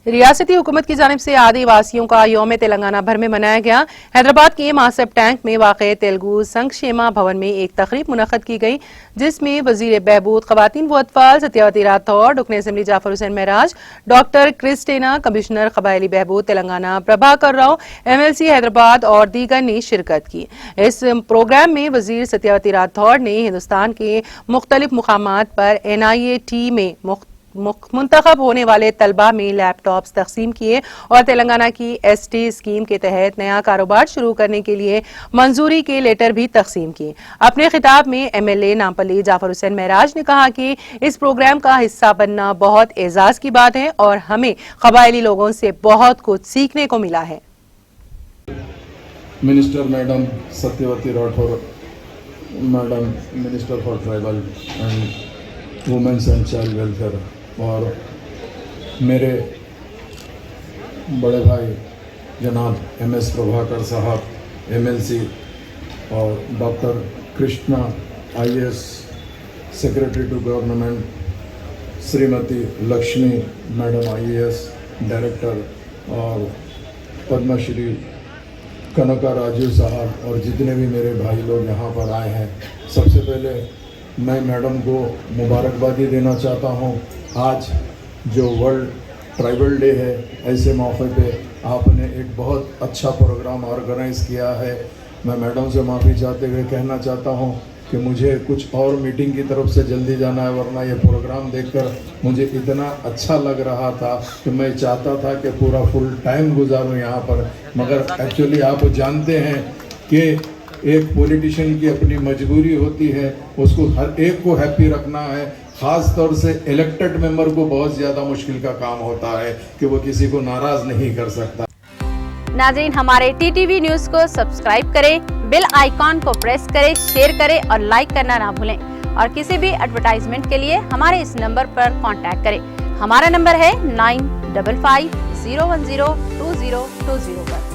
रियासती हुकूमत की जानिब से आदिवासियों का यौम तेलंगाना भर में मनाया गया। हैदराबाद के मासब टैंक में वाक़े तेलुगु संक्षेमा भवन में एक तकरीब मुनक़द की गई, जिसमें वज़ीर बहबूद ख़वातीन व अतफ़ाल सत्यावती राठौर, रुकन assembly Jafar Hussain Maharaj, doctor Christina, commissioner क़बायली बहबूद तेलंगाना प्रभाकर राव, MLC हैदराबाद और दीगर ने शिरकत की। इस प्रोग्राम में वज़ीर सत्यावती राठौर ने हिंदुस्तान के मुख्तलिफ मुकामात पर NIAT में मुंतखब होने वाले तलबा में लैपटॉप्स तकसीम किए और तेलंगाना की ST स्कीम के तहत नया कारोबार शुरू करने के लिए मंजूरी के लेटर भी तकसीम किए। अपने खिताब में MLA नामपल्ली जाफर हुसैन महराज ने कहा कि इस प्रोग्राम का हिस्सा बनना बहुत एजाज की बात है और हमें कबायली लोगों से बहुत कुछ सीखने को मिला है। Minister madam Satyavathi Rathod madam, minister for tribal and women's and child welfare, और मेरे बड़े भाई जनाब MS प्रभाकर साहब MLC, और doctor Krishna IAS secretary to government, Shrimati Lakshmi madam IAS director, और पद्मश्री कनका राजू साहब, और जितने भी मेरे भाई लोग यहाँ पर आए हैं, सबसे पहले मैं मैडम को मुबारकबादी देना चाहता हूँ। आज जो वर्ल्ड ट्राइबल डे है, ऐसे मौके पे आपने एक बहुत अच्छा प्रोग्राम ऑर्गेनाइज़ किया है। मैं मैडम से माफ़ी चाहते हुए कहना चाहता हूँ कि मुझे कुछ और मीटिंग की तरफ से जल्दी जाना है, वरना ये प्रोग्राम देखकर मुझे इतना अच्छा लग रहा था कि मैं चाहता था कि पूरा फुल टाइम गुजारूं यहाँ पर, मगर एक्चुअली आप जानते हैं कि एक पॉलिटिशियन की अपनी मजबूरी होती है, उसको हर एक को हैप्पी रखना है। ख़ास तौर से इलेक्टेड मेंबर को बहुत ज़्यादा मुश्किल का काम होता है कि वो किसी को नाराज़ नहीं कर सकता। नाज़रीन, हमारे TTV न्यूज़ को सब्सक्राइब करें, बेल आइकॉन को प्रेस करें, शेयर करें और लाइक करना ना भूलें। और किसी भी एडवर्टाइजमेंट के लिए हमारे इस नंबर पर कांटेक्ट करें। हमारा नंबर है 9550102020 पर।